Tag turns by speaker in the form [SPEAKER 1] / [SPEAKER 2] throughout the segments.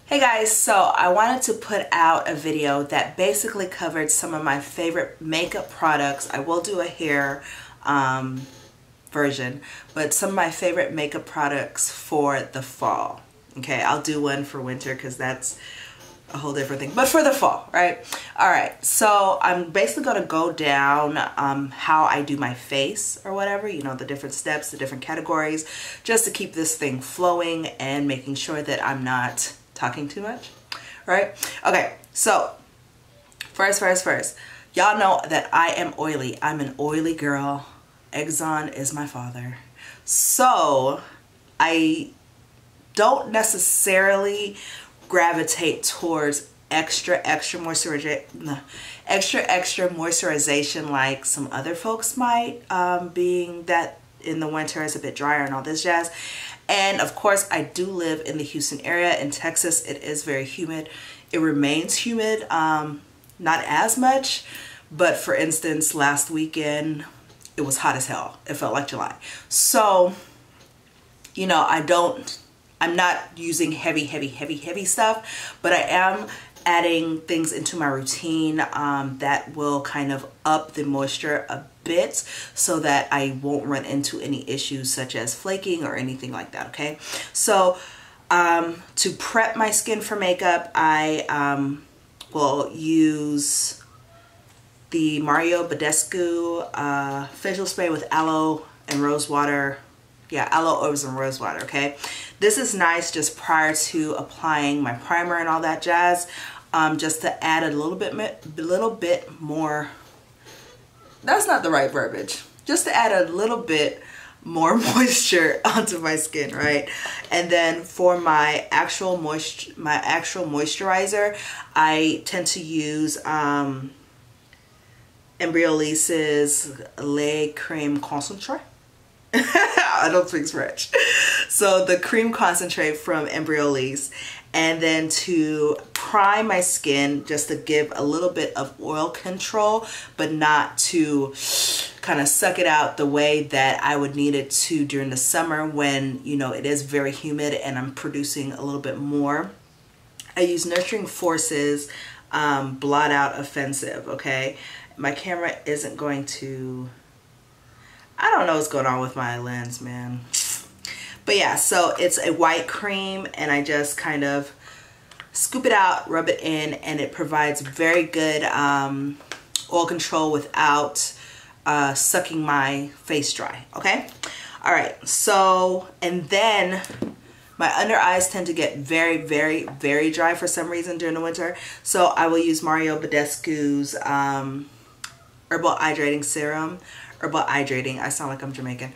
[SPEAKER 1] Hey guys, so I wanted to put out a video that basically covered some of my favorite makeup products. I will do a hair version, but some of my favorite makeup products for the fall. Okay, I'll do one for winter because that's a whole different thing, but for the fall, right? All right, so I'm basically going to go down how I do my face or whatever, you know, the different steps, the different categories, just to keep this thing flowing and making sure that I'm not talking too much, right? Okay, so first, y'all know that I am oily. I'm an oily girl. Exxon is my father. So I don't necessarily gravitate towards extra moisturization like some other folks might, being that in the winter it's a bit drier and all this jazz. And of course, I do live in the Houston area. In Texas, it is very humid. It remains humid, not as much, but for instance, last weekend, it was hot as hell. It felt like July. So, you know, I'm not using heavy stuff, but I am adding things into my routine that will kind of up the moisture a bit so that I won't run into any issues such as flaking or anything like that, okay? So to prep my skin for makeup, I will use the Mario Badescu facial spray with aloe and rose water. Yeah, aloe, herbs, and rose water, okay? This is nice just prior to applying my primer and all that jazz, just to add a little bit more, that's not the right verbiage, just to add a little bit more moisture onto my skin, right? And then for my actual moisturizer, I tend to use Embryolice's Lait Creme Concentrate. I don't speak French. So the cream concentrate from Embryolice, and then to prime my skin just to give a little bit of oil control, but not to kind of suck it out the way that I would need it to during the summer when, you know, it is very humid and I'm producing a little bit more. I use Nurturing Forces Blot Out Offensive, okay? My camera isn't going to, I don't know what's going on with my lens, man. But yeah, so it's a white cream and I just kind of scoop it out, rub it in, and it provides very good oil control without sucking my face dry, okay? All right, so, and then my under eyes tend to get very dry for some reason during the winter. So I will use Mario Badescu's Herbal Hydrating Serum. Herbal Hydrating, I sound like I'm Jamaican.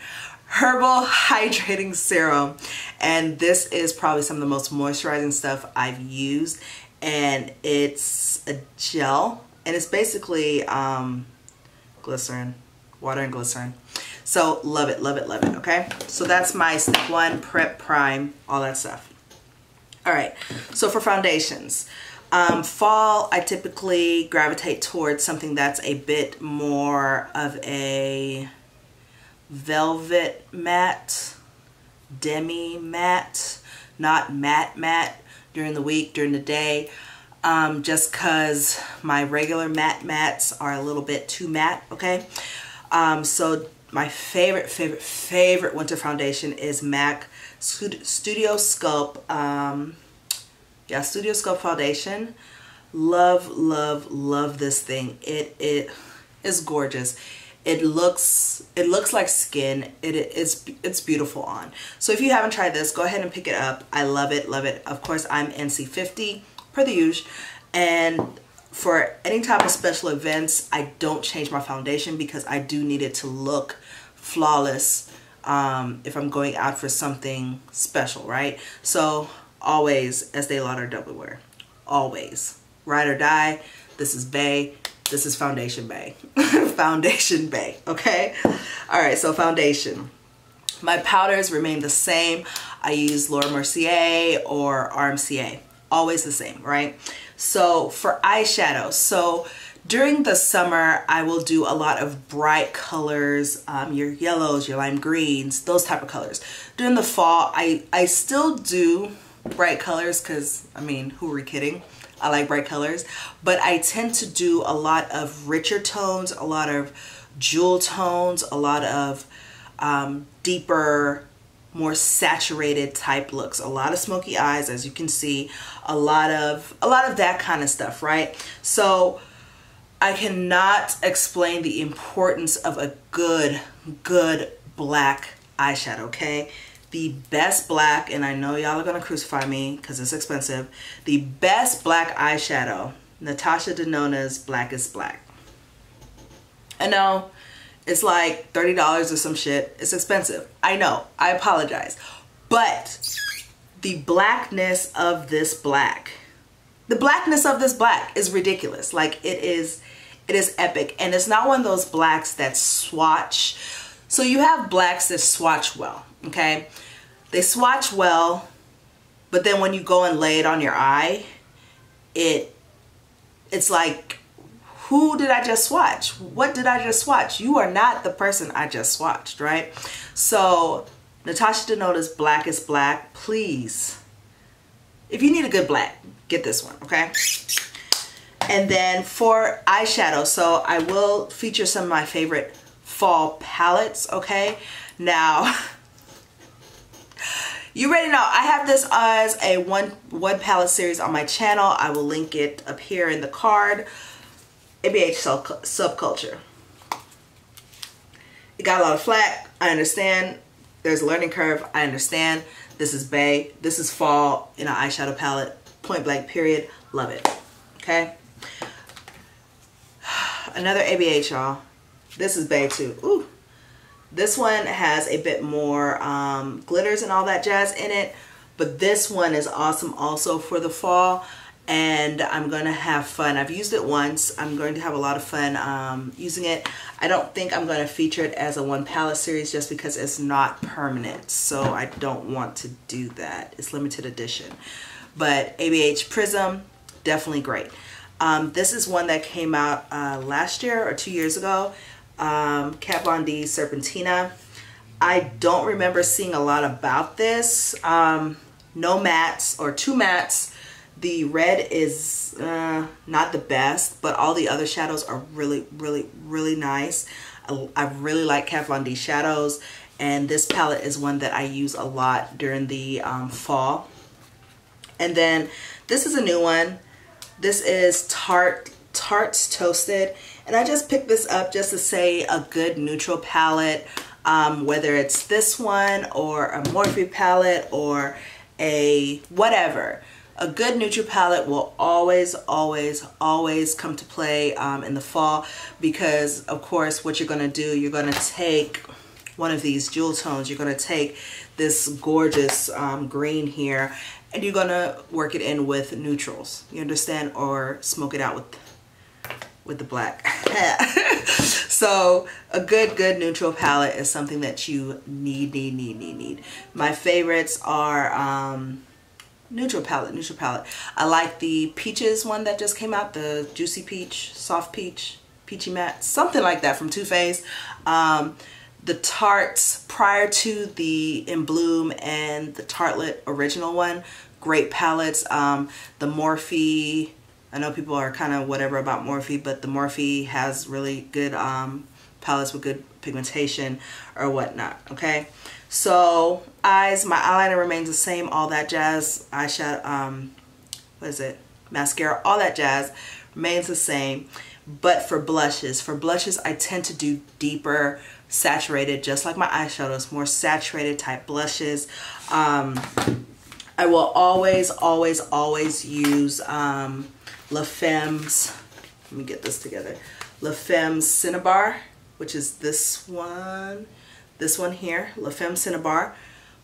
[SPEAKER 1] Herbal Hydrating Serum, and this is probably some of the most moisturizing stuff I've used, and it's a gel, and it's basically glycerin, water and glycerin. So love it, okay? So that's my step one, prep, prime, all that stuff. All right, so for foundations, fall, I typically gravitate towards something that's a bit more of a velvet matte, demi matte, not matte during the week, during the day, just because my regular mattes are a little bit too matte, okay? So my favorite winter foundation is MAC Studio Sculpt, Studio Sculpt foundation. Love this thing. It is gorgeous. It looks like skin. It's beautiful on. So if you haven't tried this, go ahead and pick it up. I love it. Of course, I'm NC 50 per the usual, and for any type of special events, I don't change my foundation because I do need it to look flawless if I'm going out for something special, right? So always Estee Lauder Double Wear, always ride or die. This is Bae. This is Foundation Bae. Foundation Bae, okay? All right, so foundation. My powders remain the same. I use Laura Mercier or RMCA. Always the same, right? So for eyeshadow, so during the summer, I will do a lot of bright colors, your yellows, your lime greens, those type of colors. During the fall, I still do bright colors because, I mean, who are we kidding? I like bright colors. But I tend to do a lot of richer tones, a lot of jewel tones, a lot of deeper, more saturated type looks, a lot of smoky eyes, as you can see, a lot of that kind of stuff, right? So I cannot explain the importance of a good black eyeshadow, okay? The best black, and I know y'all are gonna crucify me because it's expensive, the best black eyeshadow, Natasha Denona's Black is Black. I know it's like $30 or some shit. It's expensive. I know. I apologize. But the blackness of this black, is ridiculous. Like it is epic. And it's not one of those blacks that swatch. So you have blacks that swatch well, okay? They swatch well, but then when you go and lay it on your eye, it's like, who did I just swatch? What did I just swatch? You are not the person I just swatched, right? So Natasha Denona's Black is Black, please. If you need a good black, get this one, okay? And then for eyeshadow, so I will feature some of my favorite fall palettes, okay? Now, you already know I have this as a one palette series on my channel. I will link it up here in the card. ABH Subculture. It got a lot of flack. I understand. There's a learning curve. I understand. This is bae. This is fall in an eyeshadow palette. Point blank period. Love it. Okay. Another ABH, y'all. This is bae too. Ooh. This one has a bit more glitters and all that jazz in it. But this one is awesome also for the fall. And I'm going to have fun. I've used it once. I'm going to have a lot of fun using it. I don't think I'm going to feature it as a one palette series just because it's not permanent. So I don't want to do that. It's limited edition. But ABH Prism, definitely great. This is one that came out last year or 2 years ago. Kat Von D Serpentina. I don't remember seeing a lot about this. No mattes or two mattes. The red is not the best, but all the other shadows are really, really, really nice. I really like Kat Von D shadows, and this palette is one that I use a lot during the fall. And then this is a new one. This is Tarte's Toasted, and I just picked this up just to say a good neutral palette, whether it's this one or a Morphe palette or a whatever. A good neutral palette will always, always, always come to play in the fall because, of course, what you're going to do, you're going to take one of these jewel tones. You're going to take this gorgeous green here and you're going to work it in with neutrals. You understand? Or smoke it out with the black. So a good neutral palette is something that you need. My favorites are... neutral palette. I like the peaches one that just came out, the juicy peach, soft peach, peachy matte, something like that from Too Faced. The Tartes prior to the In Bloom and the Tartlet original one, great palettes. The Morphe, I know people are kind of whatever about Morphe, but the Morphe has really good palettes with good pigmentation or whatnot, okay? So eyes, my eyeliner remains the same, all that jazz. Eyeshadow, what is it? Mascara, all that jazz remains the same. But for blushes I tend to do deeper, saturated, just like my eyeshadows, more saturated type blushes. I will always use La Femme's, let me get this together, La Femme's Cinnabar, which is this one here, La Femme Cinnabar.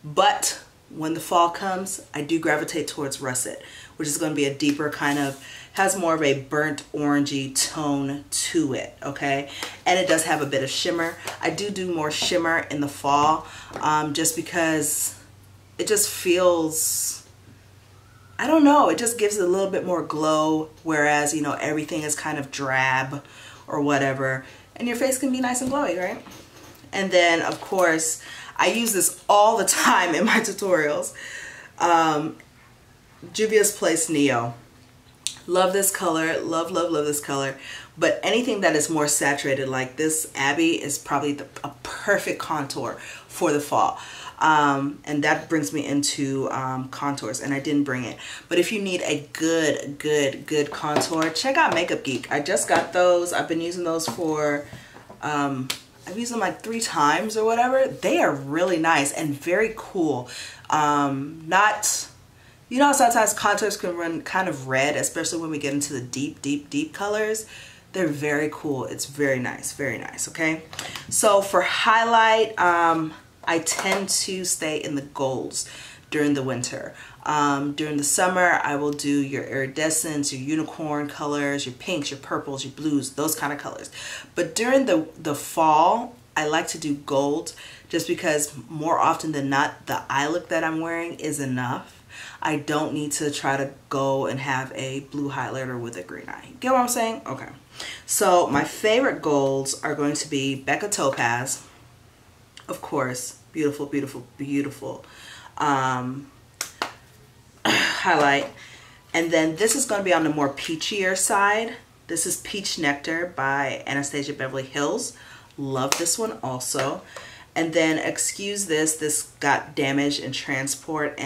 [SPEAKER 1] But when the fall comes, I do gravitate towards Russet, which is going to be a deeper kind of, has more of a burnt orangey tone to it, okay? And it does have a bit of shimmer. I do more shimmer in the fall just because it just feels, I don't know, it just gives it a little bit more glow, whereas, you know, everything is kind of drab or whatever, and your face can be nice and glowy, right? And then, of course, I use this all the time in my tutorials. Juvia's Place Neo. Love this color, love, love, love this color. But anything that is more saturated like this Abby is probably a perfect contour for the fall. And that brings me into contours, and I didn't bring it. But if you need a good contour, check out Makeup Geek. I just got those. I've been using those for, I've used them like 3 times or whatever. They are really nice and very cool. Not, you know, sometimes contours can run kind of red, especially when we get into the deep colors. They're very cool. It's very nice, okay? So for highlight, I tend to stay in the golds during the winter. During the summer, I will do your iridescents, your unicorn colors, your pinks, your purples, your blues, those kind of colors. But during the fall, I like to do gold just because more often than not, the eye look that I'm wearing is enough. I don't need to try to go and have a blue highlighter with a green eye. Get what I'm saying? Okay. So my favorite golds are going to be Becca Topaz. Of course, beautiful, beautiful, beautiful highlight. And then this is going to be on the more peachier side. This is Peach Nectar by Anastasia Beverly Hills. Love this one also. And then, excuse this got damaged in transport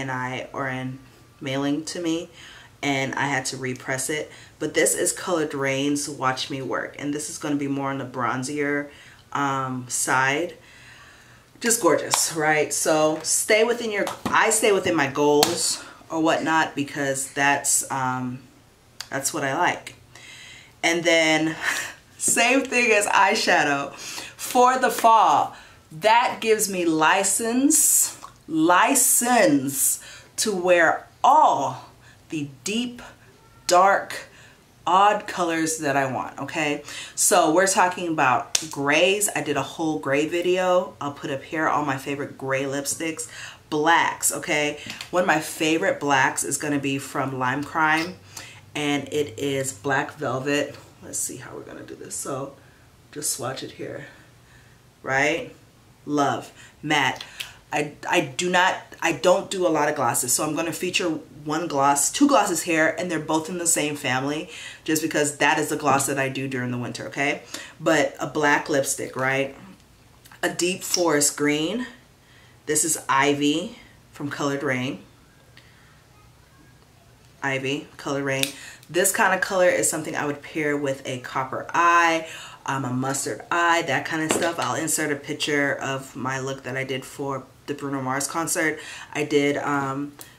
[SPEAKER 1] or in mailing to me, and I had to repress it. But this is Colored Rain's Watch Me Work, and this is going to be more on the bronzier side. Just gorgeous, right? So I stay within my goals or whatnot because that's what I like. And then same thing as eyeshadow for the fall. That gives me license to wear all the deep, dark, odd colors that I want, okay? So we're talking about grays. I did a whole gray video. I'll put up here all my favorite gray lipsticks. Blacks, okay? One of my favorite blacks is gonna be from Lime Crime, and it is Black Velvet. Let's see how we're gonna do this. So just swatch it here, right? Love matte. I don't do a lot of glosses, so I'm going to feature two glosses here, and they're both in the same family just because that is the gloss that I do during the winter, okay? But a black lipstick, right? A deep forest green. This is Ivy from Colored Rain. Ivy, Colored Rain. This kind of color is something I would pair with a copper eye, a mustard eye, that kind of stuff. I'll insert a picture of my look that I did for the Bruno Mars concert. I did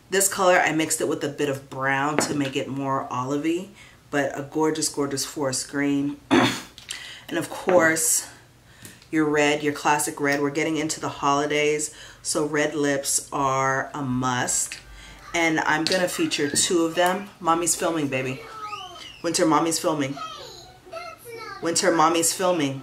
[SPEAKER 1] this color. I mixed it with a bit of brown to make it more olivey, but a gorgeous, gorgeous forest green. And of course, your red, your classic red. We're getting into the holidays, so red lips are a must. And I'm gonna feature 2 of them. Mommy's filming, baby. Winter Mommy's filming. Winter Mommy's filming.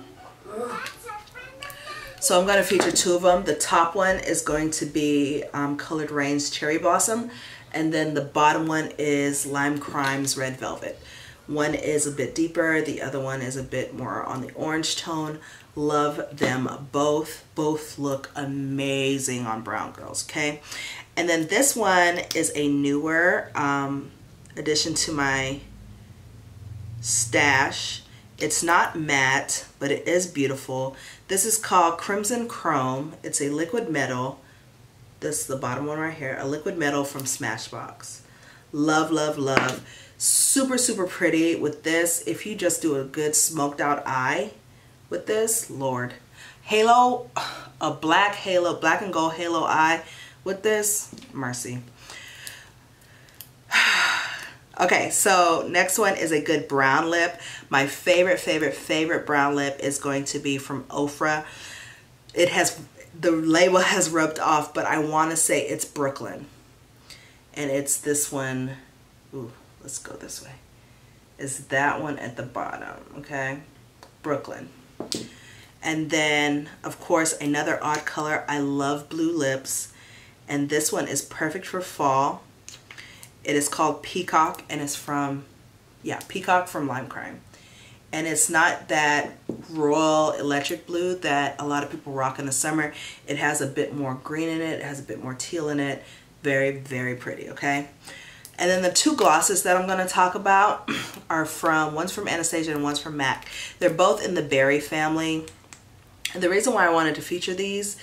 [SPEAKER 1] So I'm going to feature 2 of them. The top one is going to be Colored Rain's Cherry Blossom, and then the bottom one is Lime Crime's Red Velvet. One is a bit deeper, the other one is a bit more on the orange tone. Love them both. Both look amazing on brown girls, okay? And then this one is a newer addition to my stash. It's not matte, but it is beautiful. This is called Crimson Chrome. It's a liquid metal. This is the bottom one right here. A liquid metal from Smashbox. Love, love, love. Super, super pretty with this. If you just do a good smoked out eye with this, Lord. Halo, a black halo, black and gold halo eye with this, mercy. Okay, so next one is a good brown lip. My favorite, favorite, favorite brown lip is going to be from Ofra. It has, the label has rubbed off, but I want to say it's Brooklyn. And it's this one. Ooh, let's go this way. Is that one at the bottom, okay? Brooklyn. And then, of course, another odd color. I love blue lips. And this one is perfect for fall. It is called Peacock, and it's from, yeah, Peacock from Lime Crime. And it's not that royal electric blue that a lot of people rock in the summer. It has a bit more green in it. It has a bit more teal in it. Very, very pretty, okay? And then the two glosses that I'm going to talk about are one's from Anastasia and one's from MAC. They're both in the berry family. And the reason why I wanted to feature these,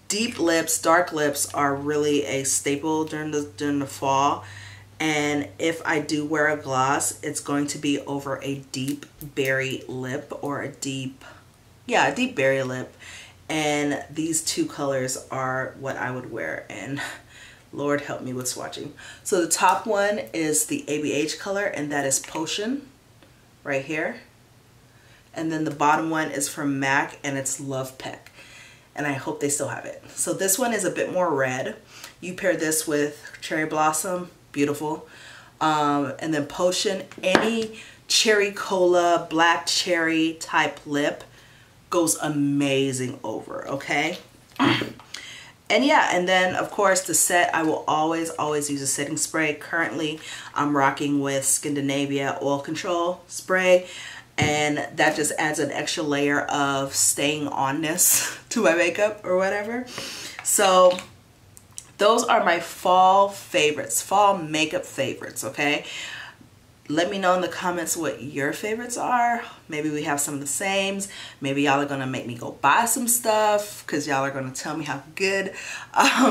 [SPEAKER 1] deep lips, dark lips are really a staple during the fall. And if I do wear a gloss, it's going to be over a deep berry lip or a deep berry lip. And these two colors are what I would wear, and Lord help me with swatching. So the top one is the ABH color, and that is Potion right here. And then the bottom one is from MAC, and it's Love Peck. And I hope they still have it. So this one is a bit more red. You pair this with Cherry Blossom, beautiful. And then Potion, any cherry cola, black cherry type lip goes amazing over, okay? And yeah, and then of course the set, I will always use a setting spray. Currently, I'm rocking with Scandinavia Oil Control Spray, and that just adds an extra layer of staying onness to my makeup or whatever. So those are my fall favorites, fall makeup favorites, okay? Let me know in the comments what your favorites are. Maybe we have some of the sames. Maybe y'all are gonna make me go buy some stuff because y'all are gonna tell me how good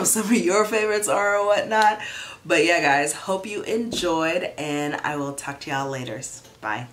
[SPEAKER 1] some of your favorites are or whatnot. But yeah, guys, hope you enjoyed, and I will talk to y'all later. Bye.